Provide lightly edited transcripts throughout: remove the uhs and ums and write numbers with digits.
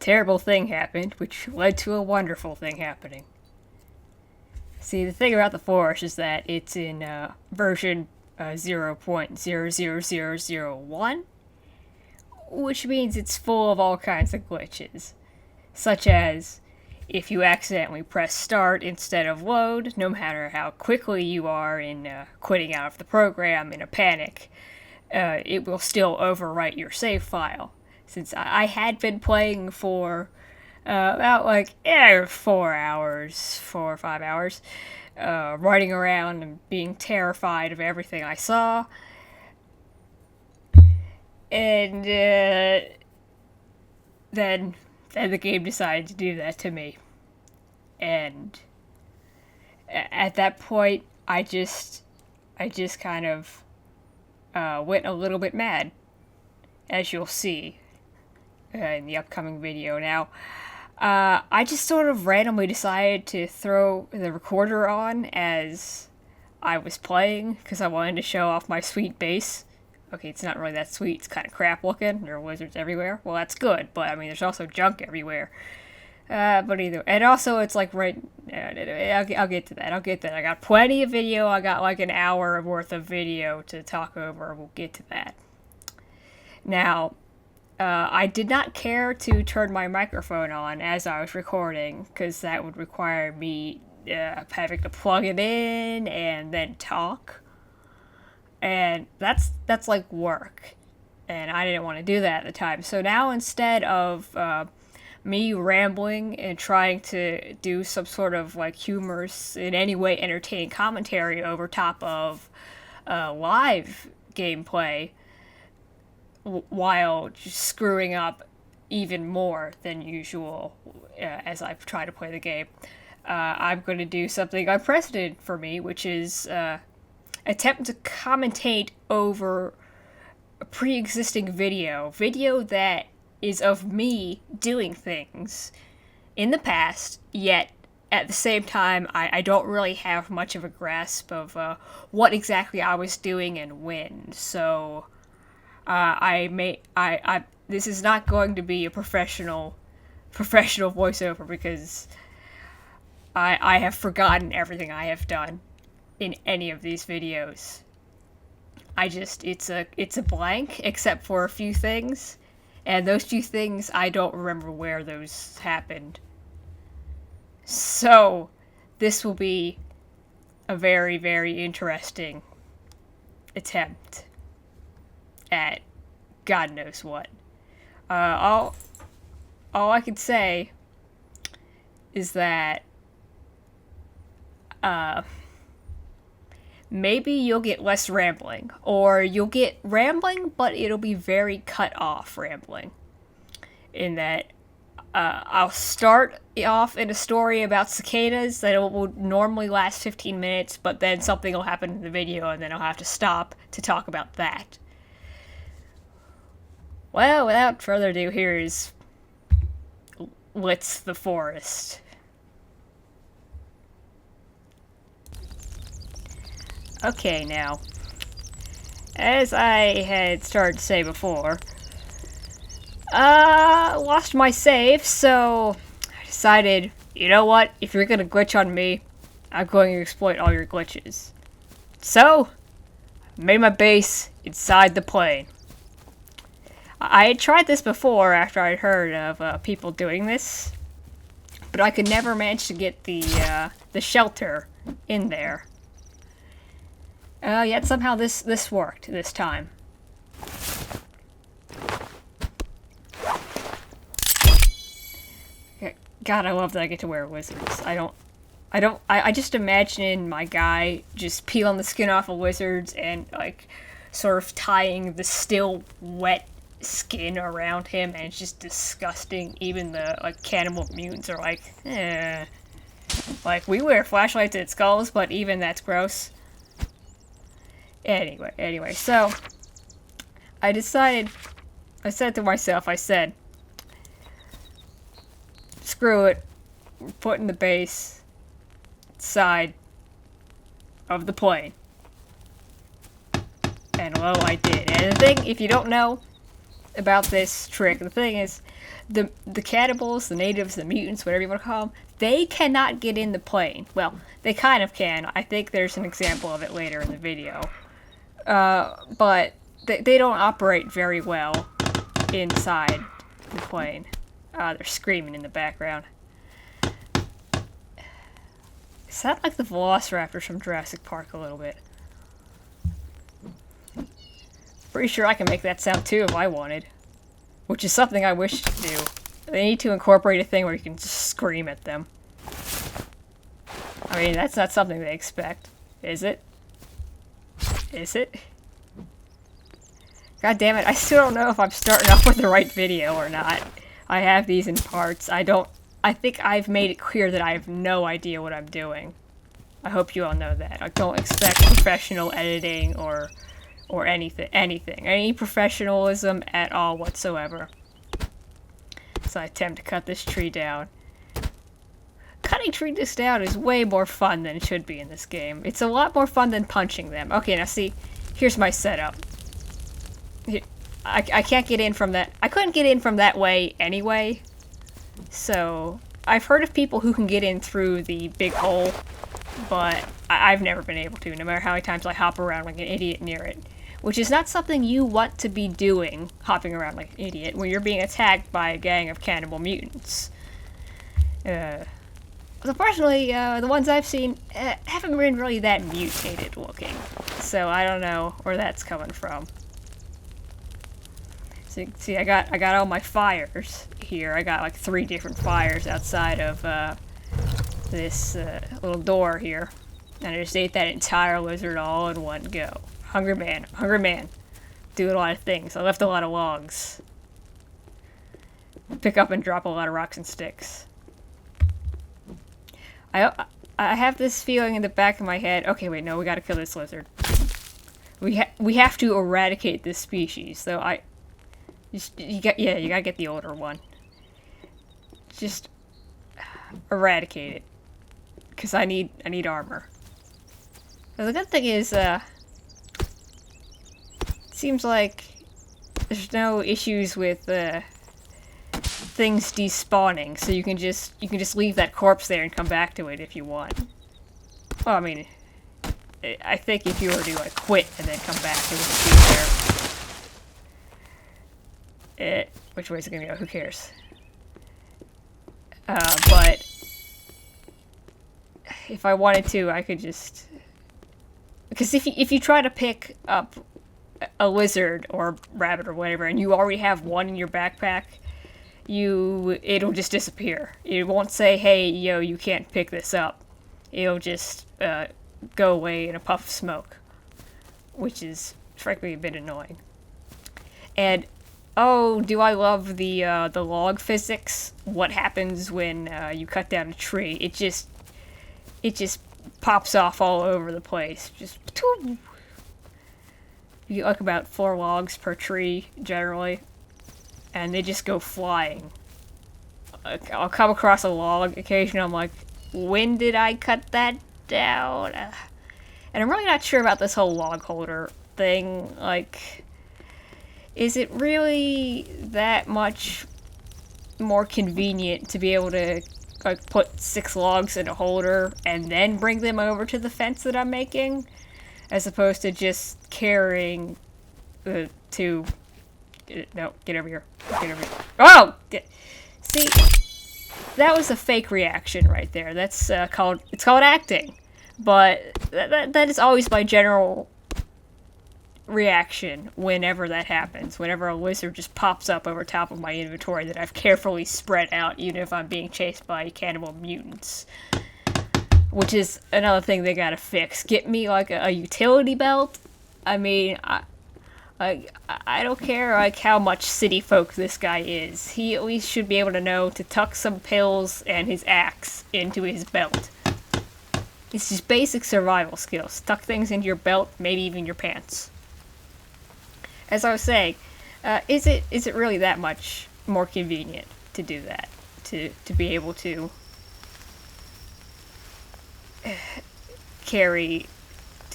terrible thing happened, which led to a wonderful thing happening. See, the thing about the Forest is that it's in version 0.00001, which means it's full of all kinds of glitches, such as if you accidentally press start instead of load, no matter how quickly you are in quitting out of the program in a panic, it will still overwrite your save file. Since I had been playing for about 4 or 5 hours, running around and being terrified of everything I saw. And then the game decided to do that to me. And at that point, I just kind of went a little bit mad, as you'll see in the upcoming video. Now, I just sort of randomly decided to throw the recorder on as I was playing, because I wanted to show off my sweet bass. Okay, it's not really that sweet, it's kind of crap looking, there are wizards everywhere. Well, that's good, but I mean, there's also junk everywhere. But either, and also it's like right, I'll get to that, I got plenty of video, I got like an hour worth of video to talk over, we'll get to that. Now, I did not care to turn my microphone on as I was recording, because that would require me having to plug it in and then talk. And that's like work. And I didn't want to do that at the time. So now instead of me rambling and trying to do some sort of like humorous, in any way entertaining commentary over top of live gameplay, while just screwing up even more than usual as I try to play the game, I'm going to do something unprecedented for me, which is attempt to commentate over a pre-existing video that is of me doing things in the past, yet at the same time I don't really have much of a grasp of what exactly I was doing and when. So this is not going to be a professional voiceover, because I have forgotten everything I have done in any of these videos. It's a blank except for a few things, and those few things I don't remember where those happened. So this will be a very, very interesting attempt at God knows what. All I can say is that maybe you'll get less rambling, or you'll get rambling, but it'll be very cut off rambling. In that, I'll start off in a story about cicadas that will normally last 15 minutes, but then something will happen in the video, and then I'll have to stop to talk about that. Well, without further ado, here's Blitz the Forest. Okay, now, as I had started to say before, lost my save, so I decided, you know what, if you're gonna glitch on me, I'm going to exploit all your glitches. So, I made my base inside the plane. I had tried this before after I'd heard of people doing this, but I could never manage to get the shelter in there. Yet somehow this worked this time. God, I love that I get to wear wizards. I just imagine my guy just peeling the skin off of wizards and, like, sort of tying the still wet skin around him, and it's just disgusting. Even the, like, cannibal mutants are like, eh. Like, we wear flashlights at skulls, but even that's gross. Anyway, so I said to myself, screw it, we're putting the base side of the plane. And well, I did. And the thing, if you don't know, about this trick. The thing is, the cannibals, the natives, the mutants, whatever you want to call them, they cannot get in the plane. Well, they kind of can. I think there's an example of it later in the video. But they don't operate very well inside the plane. They're screaming in the background. Sound like the Velociraptors from Jurassic Park a little bit. Pretty sure I can make that sound too if I wanted. Which is something I wish to do. They need to incorporate a thing where you can just scream at them. I mean, that's not something they expect, is it? Is it? God damn it, I still don't know if I'm starting off with the right video or not. I have these in parts. I think I've made it clear that I have no idea what I'm doing. I hope you all know that. I don't expect professional editing or anything. Any professionalism at all whatsoever. So I attempt to cut this tree down. Cutting trees down is way more fun than it should be in this game. It's a lot more fun than punching them. Okay, now see, here's my setup. I can't get in from that. I couldn't get in from that way anyway. So, I've heard of people who can get in through the big hole, but I've never been able to, no matter how many times I hop around like an idiot near it. Which is not something you want to be doing, hopping around like an idiot, when you're being attacked by a gang of cannibal mutants. So personally, the ones I've seen haven't been really that mutated looking. So I don't know where that's coming from. So, see, I got all my fires here. I got like 3 different fires outside of this little door here. And I just ate that entire lizard all in one go. Hungry man. Do a lot of things. I left a lot of logs. Pick up and drop a lot of rocks and sticks. I have this feeling in the back of my head. Okay, wait, no, we gotta kill this lizard. We have to eradicate this species. So you gotta get the older one. Just eradicate it, cause I need armor. Now, the good thing is, seems like there's no issues with things despawning, so you can just leave that corpse there and come back to it if you want. Well, I mean, I think if you were to like quit and then come back, it wouldn't be there. Which way is it gonna go? Who cares? But if I wanted to, I could just, because if you try to pick up a lizard or rabbit or whatever, and you already have one in your backpack, it'll just disappear. It won't say, hey, yo, you can't pick this up. It'll just go away in a puff of smoke, which is frankly a bit annoying. And oh, do I love the log physics? What happens when you cut down a tree? It just pops off all over the place. Just you get like about 4 logs per tree generally, and they just go flying. I'll come across a log occasionally. I'm like, when did I cut that down? And I'm really not sure about this whole log holder thing. Like, is it really that much more convenient to be able to like put 6 logs in a holder and then bring them over to the fence that I'm making, as opposed to just carrying no, get over here. Get over here. Oh! See, that was a fake reaction right there. That's called acting. But that is always my general reaction whenever that happens. Whenever a lizard just pops up over top of my inventory that I've carefully spread out, even if I'm being chased by cannibal mutants. Which is another thing they gotta fix. Get me like a utility belt. I mean, I don't care like how much city folk this guy is. He at least should be able to know to tuck some pills and his axe into his belt. It's just basic survival skills. Tuck things into your belt, maybe even your pants. As I was saying, is it really that much more convenient to do that? To be able to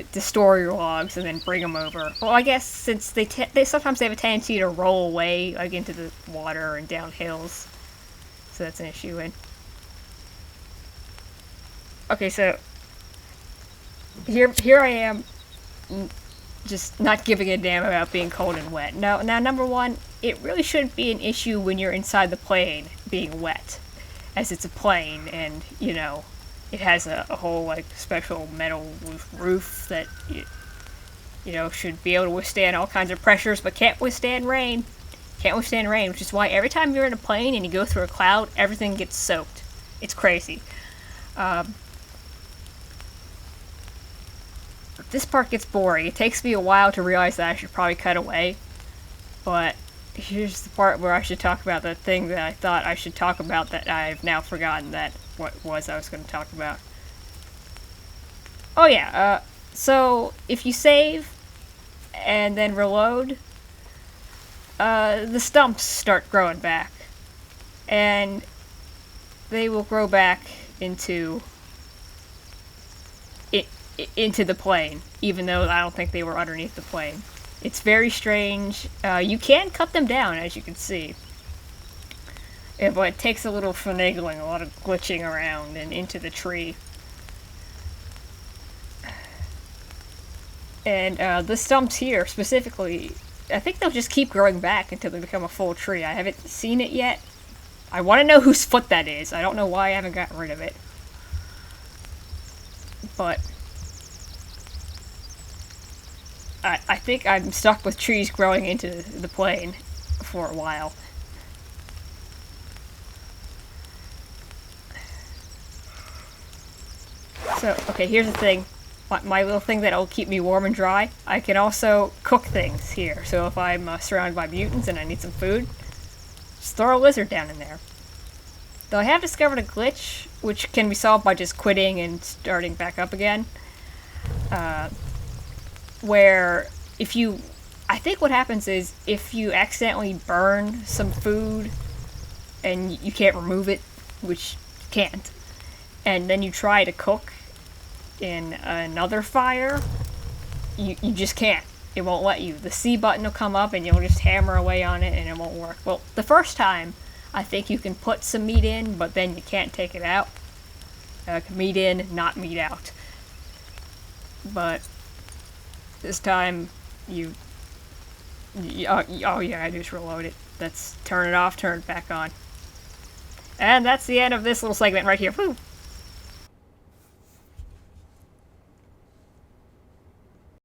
to store your logs and then bring them over. Well, I guess since they sometimes they have a tendency to roll away like into the water and down hills, so that's an issue. And okay, so here I am, just not giving a damn about being cold and wet. Now number one, it really shouldn't be an issue when you're inside the plane being wet, as it's a plane and you know. It has a whole, like, special metal roof that, you know, should be able to withstand all kinds of pressures, but can't withstand rain. Can't withstand rain, which is why every time you're in a plane and you go through a cloud, everything gets soaked. It's crazy. This part gets boring. It takes me a while to realize that I should probably cut away, but here's the part where I should talk about the thing that I thought I should talk about that I've now forgotten that what was I was going to talk about. Oh yeah, so if you save and then reload, the stumps start growing back. And they will grow back into the plane, even though I don't think they were underneath the plane. It's very strange. You can cut them down, as you can see. But it takes a little finagling, a lot of glitching around and into the tree. And the stumps here, specifically, I think they'll just keep growing back until they become a full tree. I haven't seen it yet. I want to know whose foot that is. I don't know why I haven't gotten rid of it. But I think I'm stuck with trees growing into the plane for a while. So, okay, here's the thing. My little thing that'll keep me warm and dry. I can also cook things here. So if I'm surrounded by mutants and I need some food, just throw a lizard down in there. Though I have discovered a glitch, which can be solved by just quitting and starting back up again. Where if you... I think what happens is if you accidentally burn some food and you can't remove it, which you can't, and then you try to cook in another fire, you just can't. It won't let you. The C button will come up and you'll just hammer away on it and it won't work. Well, the first time, I think you can put some meat in, but then you can't take it out. Meat in, not meat out. But this time, oh yeah, I just reload it. That's turn it off, turn it back on. And that's the end of this little segment right here. Woo!